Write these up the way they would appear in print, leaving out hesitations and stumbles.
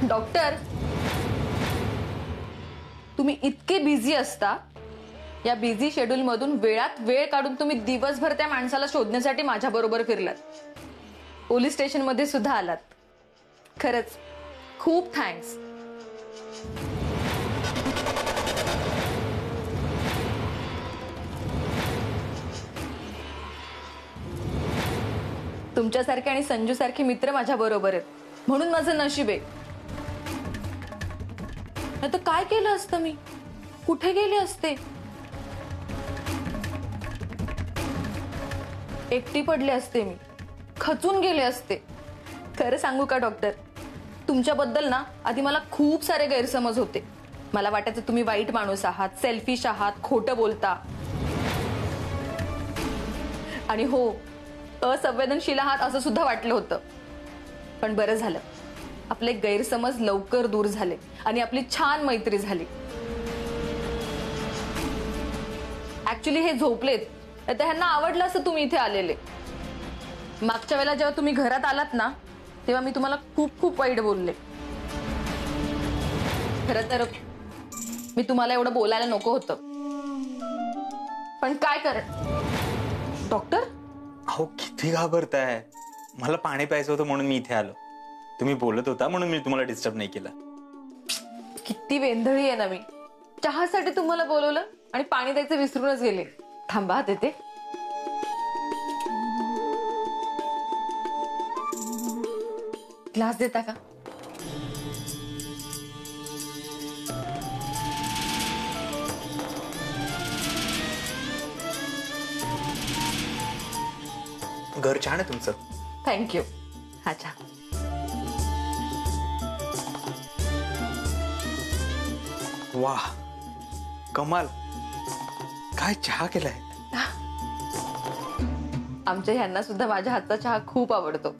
Doctor, तुम्ही इतके busy असता, या बिझी शेड्यूल मधून वेळात वेळ काढून तुम्ही दिवसभर त्या माणसाला शोधण्यासाठी माझ्या बरोबर फिरलात, पोलीस स्टेशन मध्ये सुद्धा आलात. खरंच खूप थँक्स. तुमच्यासारखे आणि संजू सारखे मित्र माझ्या बरोबर आहेत, म्हणून माझं नशीब आहे. नाही तर काय केलं असतं मी, कुठे गेले असते, एकटी पडले असते मी, खचून गेले असते. खरं सांगू का डॉक्टर, तुमच्याबद्दल ना आधी मला खूप सारे गैरसमज होते. मला वाटायचं तुम्ही वाईट माणूस आहात, सेल्फिश आहात, खोटं बोलता, आणि हो, असंवेदनशील आहात असं सुद्धा वाटलं होतं. पण बरं झालं, आपले गैरसमज लवकर दूर झाले आणि आपली छान मैत्री झाली. ऍक्च्युली हे झोपलेत, तर ह्यांना आवडलं असं तुम्ही इथे आलेले. मागच्या वेळेला जेव्हा तुम्ही घरात आलात ना, तेव्हा मी तुम्हाला खूप खूप वाईट बोलले. खरं तर मी तुम्हाला एवढं बोलायला नको होतं, पण काय करत. डॉक्टर, अहो किती घाबरताय. मला पाणी प्यायचं होतं म्हणून मी इथे आलो. तुम्ही बोलत होता म्हणून मी तुम्हाला डिस्टर्ब नाही केलं. किती वेंधळी आहे ना मी. चहासाठी तुम्हाला बोलवलं आणि पाणी द्यायचं विसरूनच गेले. थांबा देते. ग्लास देता का? घर छान आहे तुमचं. थँक्यू. हा चहा. वाह, कमाल. काय चहा केलाय. आमच्या ह्यांना सुद्धा माझ्या हातचा चहा खूप आवडतो.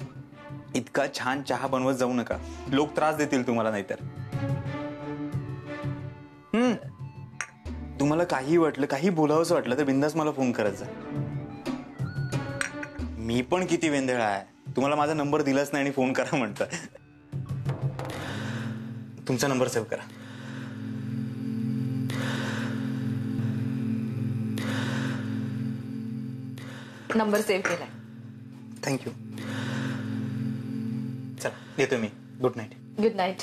इतका छान चहा बनवत जाऊ नका, लोक त्रास देतील तुम्हाला नाहीतर. तुम्हाला काही वाटलं, काही बोलावंसं वाटलं तर बिंदास मला फोन करत जा. मी पण किती वेंधळा आहे, तुम्हाला माझा नंबर दिलाच नाही आणि फोन करा म्हणता. तुमचा नंबर सेव्ह करा. नंबर सेव्ह केलाय. थँक्यू. चला येतो मी. Good night. Good night.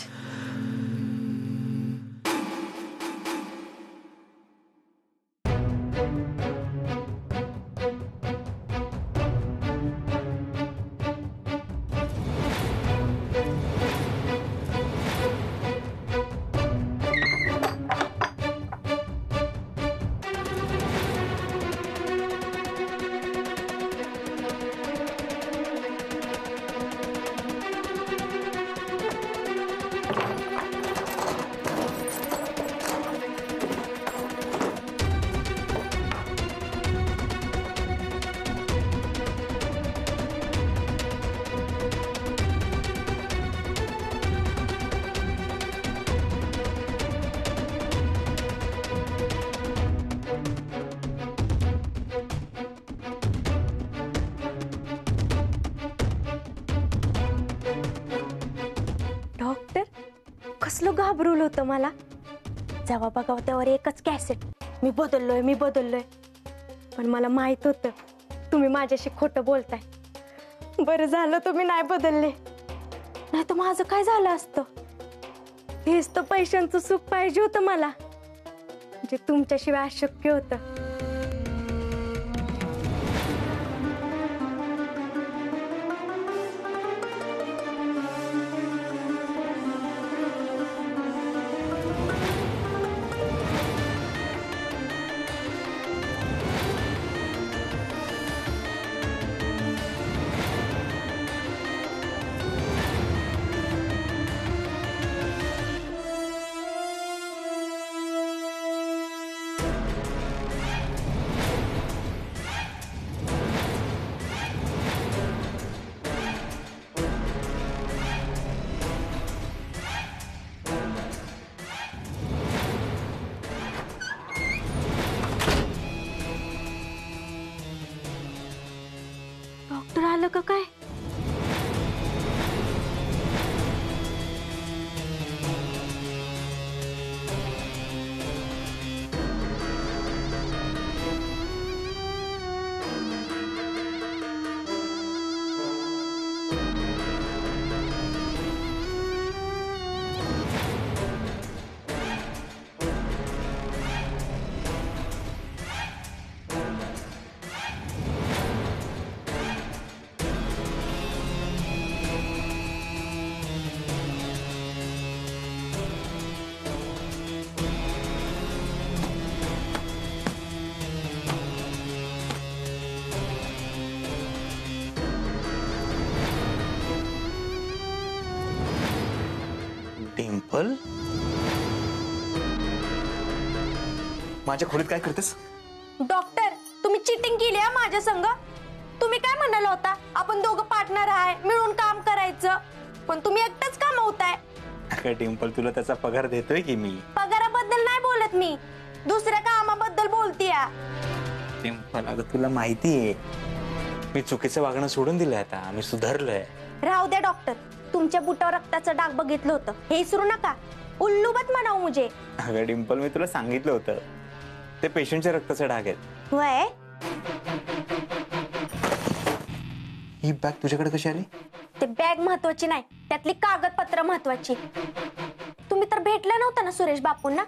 कसलं घाबरवलं होतं मला. जेव्हा बघावं त्यावर एकच कॅसेट, मी बदललोय. पण मला माहित होतं तुम्ही माझ्याशी खोटं बोलताय. बरं झालं तुम्ही नाही बदलले, नाही तर माझं काय झालं असतं. हेच तर पैशांचं सुख पाहिजे होतं मला, जे तुमच्याशिवाय अशक्य होतं. डिंपल, माझ्या खोलीत काय करतेस? डॉक्टर, तुम्ही चिटिंग केली आहे माझ्या संग. तुम्ही काय म्हणाला होता, आपण दोघं पार्टनर आहे, मिळून काम करायचं, पण तुम्ही एकटंच कमवताय. अगं डिंपल, तुला त्याचा पगार देतोय की मी. पगाराबद्दल नाही बोलत मी, दुसऱ्या कामाबद्दल बोलतीय. डिंपल, अगं तुला माहितीये मी चुकीचं वागणं सोडून दिलंय, आता मी सुधारलोय. राहू द्या डॉक्टर, तुमच्या बुटावर रक्ताचं डाग बघितलं होतं, हे विसरू नका. उल्लूबत म्हणाव मुझे. अगं डिंपल, मी तुला सांगितलं होतं ते पेशंटच्या रक्ताचे डाग आहेत. वय ही बॅग तुझ्याकडे कशी आली? ते बॅग महत्वाची नाही, त्यातली कागदपत्र महत्वाची. तुम्ही तर भेटला नव्हता ना सुरेश बापूंना,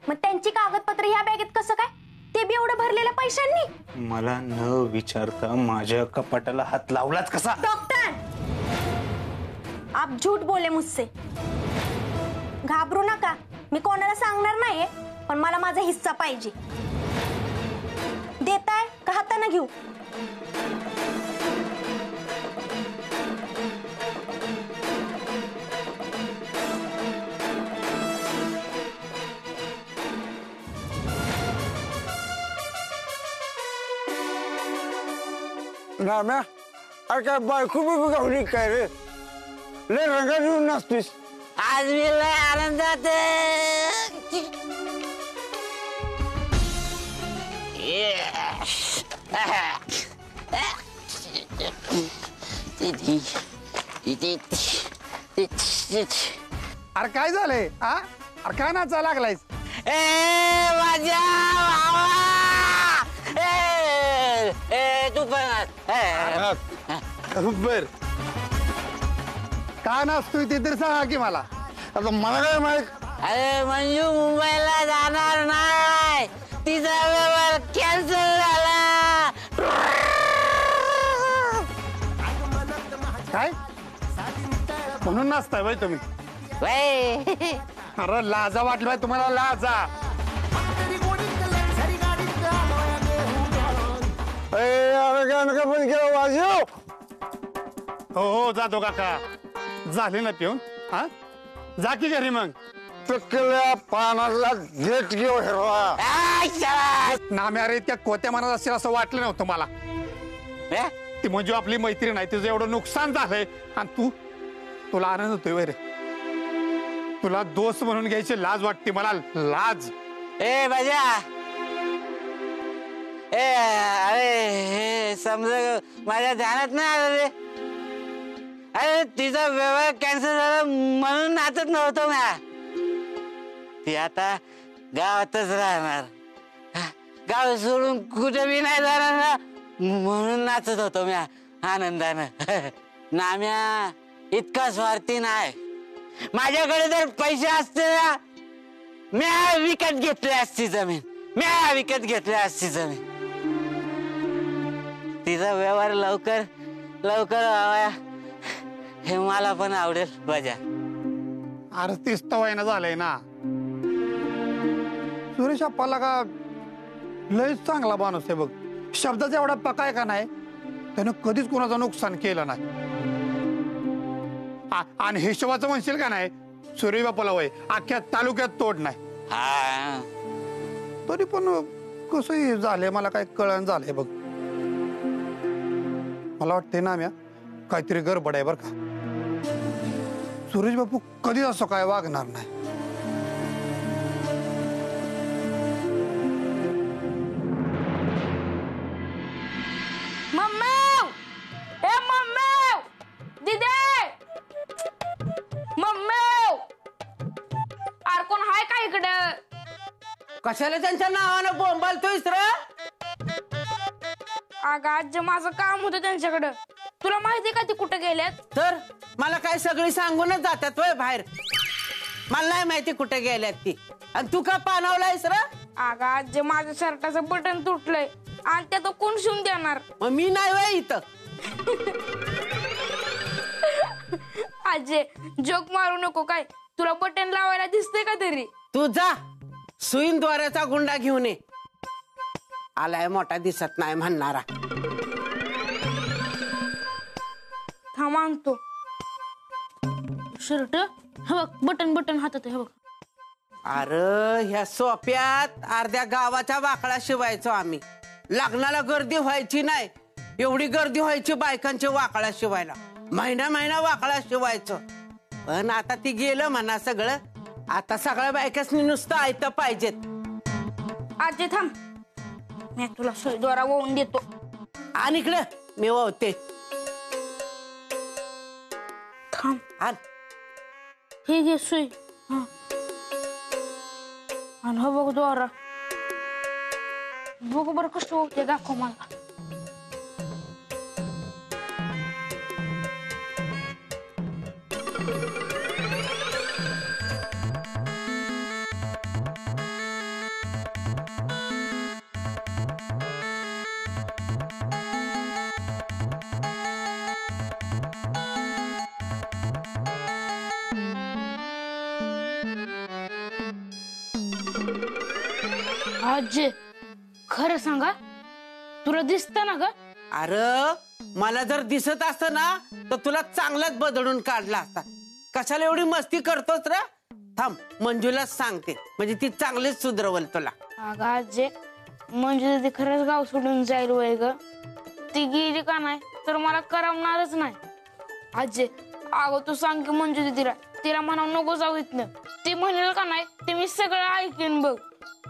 मग त्यांची कागदपत्र ह्या बॅगेत कसं काय, ते बी एवढं भरलेल्या पैशांनी? मला न विचारता माझ्या कपाटाला हात लावलाच कसा? डॉक्टर, आप झूठ बोले मुझसे. घाबरू नका, मी कोणाला सांगणार नाहीये, पण मला माझा हिस्सा पाहिजे. देताय का हाताने घेऊ? नाम्या, अरे काय बायको बी गावली काय रे? लय रंगात येऊन नसतोस. आज मी लय आनंदात अरे काय झालंय? अरे काय नाचा लागलायस? माझ्या तू पण बर, काय नाचतोय ते तरी सांगा की मला. आता मला काय माहित. अरे मंजू मुंबईला जाणार नाही, तिचा व्यवहार कॅन्सल झाला. काय म्हणून नाचताय बाई तुम्ही? अरे लाजा वाटली बाई तुम्हाला, लाजा. हो हो, जातो काका. झाले ना पिऊन? हा, जा की घरी मग. पानाला घेत घेऊ हिरवा. नाम्या, अरे त्या कोत्या मनात असेल असं वाटलं नव्हतं मला. ती म्हणजे आपली मैत्रीण आहे, तिचं एवढं नुकसान झालंय आणि तुला आनंद होतोय वैरे. तुला दोस्त म्हणून घ्यायची लाज वाटते मला, लाज. ए बजा, अरे समजा माझ्या ध्यानात नाही आलं रे. अरे तिचा व्यवहार कॅन्सल झाला म्हणून नाचत नव्हतो म्या. ती आता गावातच राहणार, गाव सोडून कुठे बी नाही जाणार ना, म्हणून नाचत होतो म्या आनंदानं. नाम्या इतका स्वार्थी नाही. माझ्याकडे जर पैसे असते ना, म्या विकत घेतली असती जमीन, म्या विकत घेतली असती जमीन. तिचा व्यवहार लवकर लवकर व्हावा हे मला पण आवडेल बजा. अरे तीच तवायना झालंय ना. सुरेश अप्पाला का लय चांगला माणूस आहे बघ. शब्दाचा एवढा पक्का आहे का नाही, त्यानं कधीच कोणाचं नुकसान केलं नाही. आणि हिशोबाचं म्हणशील का नाही, सुरेश बापाला वय अख्ख्या तालुक्यात तोड नाही. तरी पण कसं झालंय मला काय कळण झालंय बघ. मला वाटतंय ना म्या काहीतरी गडबड आहे बर का. सुरेश बापू कधी असं काय वागणार नाही. मम्मी, ए मम्मी, दिदे, मम्मी, अरे कोण हाय का इकडं? कशाला त्यांच्या नावानं बोंबालतोयस रे? अगं आज माझं काम होतं त्यांच्याकडं, तुला माहिती का ती कुठे गेल्यात? तर मला काय सगळी सांगूनच जातात वय बाहेर. मला नाही माहिती कुठे गेल्यात ती. आणि तू का पाणवलायस रे? अगं आज माझ्या शर्टाचं बटन तुटलंय आणि त्यात कोण शिवून देणार? मग मी नाही वय इथं. आजे जोक मारू नको काय, तुला बटन लावायला दिसतंय का तरी? तू जा सुईन द्वाराचा गुंडा घेऊन ये. आलाय मोठा दिसत नाही म्हणणारा. थांब आणतो. शर्ट हे बघ बटन बटन हातात आहे, हे बघ. अरे ह्या सोप्यात अर्ध्या गावाच्या वाकळा शिवायचो आम्ही. लग्नाला गर्दी व्हायची नाही, एवढी गर्दी व्हायची बायकांच्या वाकळा शिवायला. महिना महिना वाकळा शिवायचो. पण आता ती गेलं म्हणा सगळं. आता सगळ्या बायकांनी नुसतं आयतं पाहिजेत. आजी थांब, मी तुला सुई द्वारा वळून देतो. आणि इकडे मी वावते. थांब, आण. ही घे सुई. हा, आणि हो बघ द्वारा. बघ बरं कसं होते, दाखव मला. आजी खरं सांगा, तुला दिसत ना ग? अरे मला जर दिसत असत ना तर तुला चांगलाच बदलून काढला असता. कशाला एवढी मस्ती करतोस रे? थांब मंजूलाच सांगते, म्हणजे ती चांगलीच सुधरवल तुला. अगं आजी, म्हणजे ती खरंच गाव सोडून जाईल वय ग. ती गेली का नाही तर मला करमणारच नाही. आजी अगं तू सांग की मंजू दीदीला, तिला म्हणा नको जाऊ इथनं. ती म्हणेल का नाही ते मी सगळं ऐकेन बघ.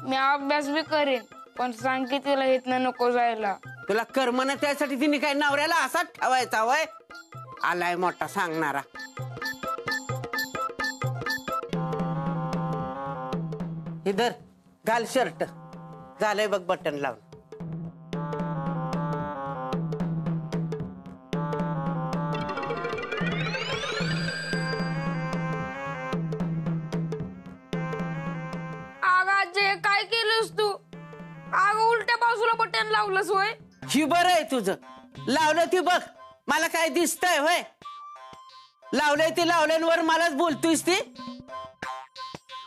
मी अभ्यास बी करेन, पण सांग की तिला इथनं नको जायला. तुला कर्मना त्यासाठी तिने काय नवऱ्याला असाच ठेवायचा वय? आलाय मोठा सांगणारा. इधर घाल शर्ट. झालंय बघ बटन लावून. अगं आजी काय केलंस तू? अगं उलट्या बाजूला बटन लावलंस होय? ही बरं आहे तुझं. लावलं ती बघ, मला काय दिसतंय होय? लावलंय ती लावल्यांवर मलाच बोलतोयस ती.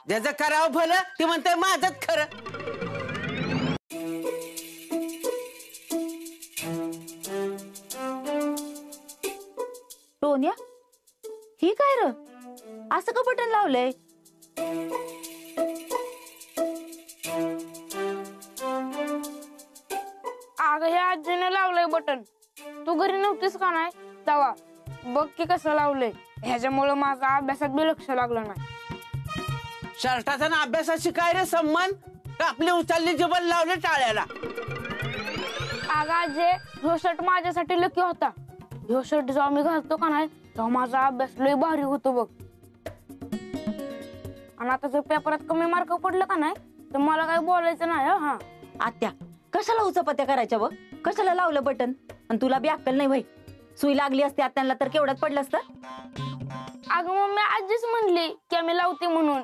ज्याचं करावं भलं ती म्हणते माझंच खरं. टोन्या, ही काय र? असं का बटन लावलंय? अगं हे आजीने लावलंय बटन. तू घरी नव्हतीस का नाही तवा? बघ की कसं लावलंय. ह्याच्यामुळे माझा अभ्यासात बी लक्ष लागलं नाही. शर्टाचा ना अभ्यासाशी काय रे संबंध? का आपली उचलली जबल लावले टाळ्याला? अगं आजी, ह्यो शर्ट माझ्यासाठी लकी होता. ह्यो शर्ट जेव्हा मी घालतो का नाही तेव्हा माझा अभ्यास लय भारी होतो बघ. आणि आता जर पेपरात कमी मार्क पडलं का नाही तर मला काही बोलायचं नाही. हा आत्या, कशाला उचापत्या करायच्या व? कशाला लावलं बटन? आणि तुला बी अक्कल नाही भाई. सुई लागली असते आत्यांना तर केवढ्यात पडलं असतं. अगं मम्मी आजीच म्हणली की आम्ही लावते म्हणून.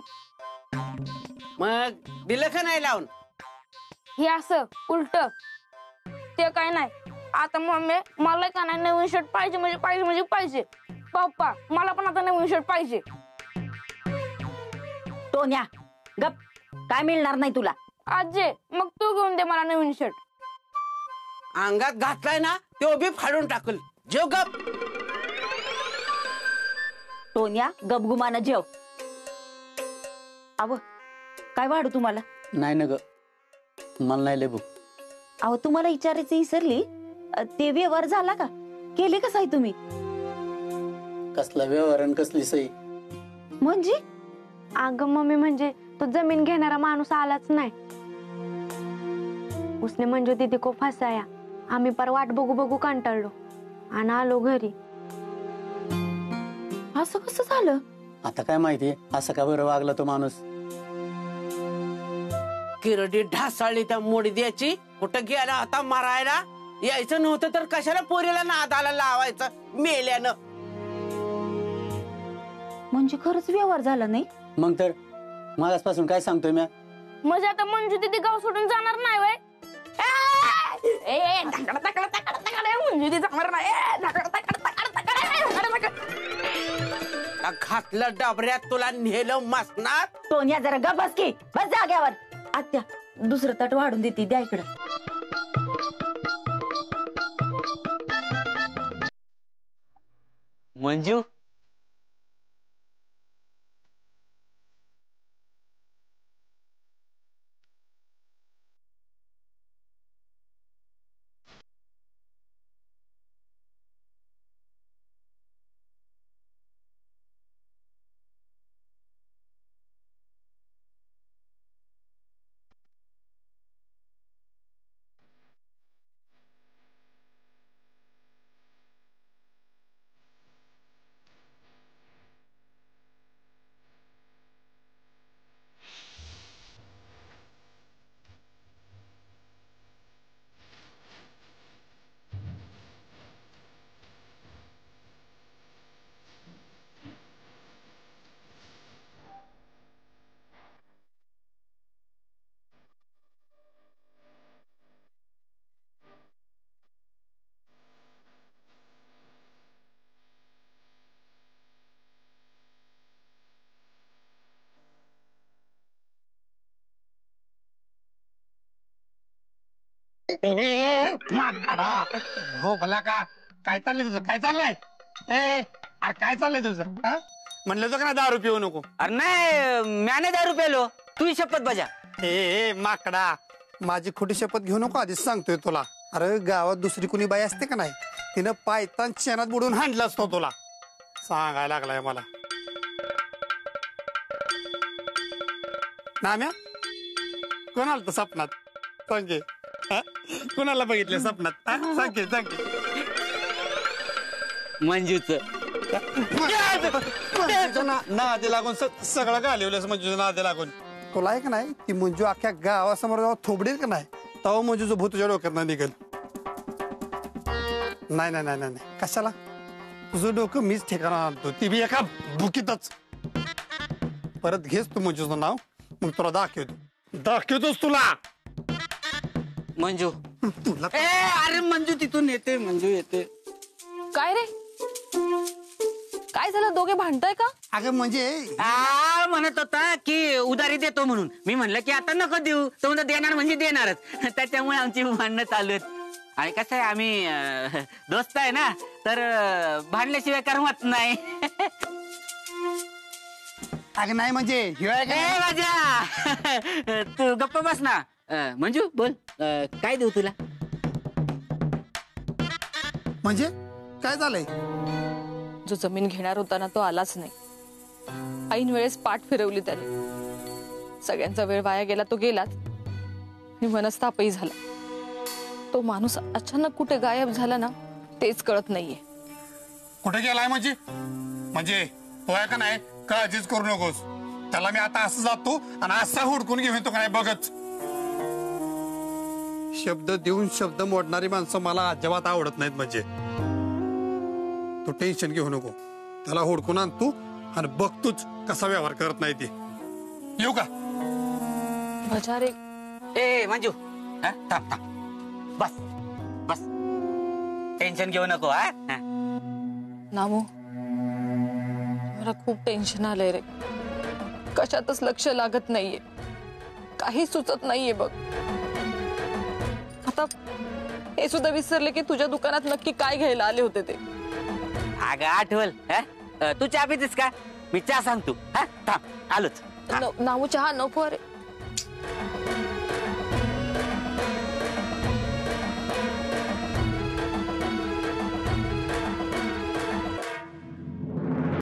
मग दिलं का नाही लावून? हे असं उलट ते काय नाही. आता मम्मी मला का नाही नवीन शर्ट पाहिजे म्हणजे पाहिजे म्हणजे पाहिजे. पप्पा मला पण आता नवीन शर्ट पाहिजे. टोन्या गप, काय मिळणार नाही तुला. आजी मग तू घेऊन दे मला नवीन शर्ट. अंगात घातलाय ना तो बी फाडून टाकल. जेव गप. टोन्या गपगुमानं जेव. अव काय वाढू तुम्हाला? नाही ना ग, मला नाही लय भूक. अहो तुम्हाला विचारायचं विसरली, ते व्यवहार झाला का? केले का साई तुम्ही? कसला व्यवहार आणि कसली सही? म्हणजे अगं मम्मी, म्हणजे तो जमीन घेणारा माणूस आलाच नाही. उसने मंजू दीदी को फसाया. आम्ही पर वाट बघू बघू कंटाळलो आणि आलो घरी. असं कसं झालं? आता काय माहिती असं का बरं वागला तो माणूस? किरडी ढासाळली त्या मोडद्याची. कुठं गेला आता मारायला? यायचं नव्हतं तर कशाला पोरीला नादाला लावायचं मेल्यानं? म्हणजे खरंच व्यवहार झाला नाही? मग तर मागासपासून काय सांगतोय मी? म्हणजे आता मंजू दीदी गाव सोडून जाणार नाही वय? मंजू दीदी जाणार नाही. घातलं डबऱ्यात तुला नेलं मसनात. टोन्या जरा गप बस की, बस जाग्यावर. आत्या दुसरं ताट वाढून देते, द्या इकडं. मंजू हो भला का काय चाललंय तुझं काय चाललंय काय चाललंय तुझं म्हणलं होतं का ना दारू पिऊ नको अरे नाही म्याने दारू पेलो तू शपथ बजा ए माकडा माझी खोटी शपथ घेऊ नको आधीच सांगतोय तुला अरे गावात दुसरी कुणी बाई असते का नाही तिनं पायतान शेणात बुडून हाणला असतो तुला सांगायला लागलाय मला नाम्या कोणाला तर स्वप्नात सांगे कोणाला बघितलं स्वप्नात सांगे मंजूच नादे लागून सगळं घालवलंस मंजूचं नादे लागून तुला आहे का नाही ती मंजू अख्ख्या गावासमोर जेव्हा थोबडील का नाही तेव्हा मंजूचं भूत तुझ्या डोक्यात नाही निघेल नाही नाही नाही नाही कशाला तुझं डोकं मीच ठिकाणा आणतो ती बी एका बुकीतच परत घेस तू मंजूचं नाव मग तुला दाखवतोस तुला मंजू तुला अरे मंजू तिथून येते मंजू येते काय रे काय झालं दोघे भांडताय का अगं म्हणजे म्हणत होता की उधारी देतो म्हणून मी म्हणलं की आता नको देऊ तो म्हणतो देणार म्हणजे देणारच त्याच्यामुळे आमची भांडणं चालू आहेत आणि कसं आहे आम्ही दोस्त आहे ना तर भांडल्याशिवाय करमत नाही अगं नाही म्हणजे माझ्या तू गप्प बस ना मंजू बोल काय देऊ तुला म्हणजे काय झालंय जो जमीन घेणार होता ना तो आलाच नाही ऐन वेळेस पाठ फिरवली त्याने सगळ्यांचा वेळ वाया गेला तो गेलाच आणि मनस्तापही झाला तो माणूस अचानक कुठे गायब झाला ना तेच कळत नाहीये कुठे गेलाय म्हणजे तो आहे का नाही काळजीच करू नकोस त्याला मी आता असं जातो आणि असा हुडकून घेऊन तो काय बघत शब्द देऊन शब्द मोडणारी माणसं मला अजिबात आवडत नाहीत म्हणजे तू टेन्शन घेऊ नको त्याला हुडकून आणतो आणि बघतोच कसा व्यवहार करत नाही ते येऊ का मजा रे ए मंजू थांब बस बस टेन्शन घेऊ नको नामू मला खूप टेन्शन आलंय रे कशातच लक्ष लागत नाहीये काही सुचत नाहीये बघ आता हे सुद्धा विसरले की तुझ्या दुकानात नक्की काय घ्यायला आले होते ते अगं आठवल तू चहा पितेस का मी चहा सांगतो थांब आलोच नामू चहा नको रे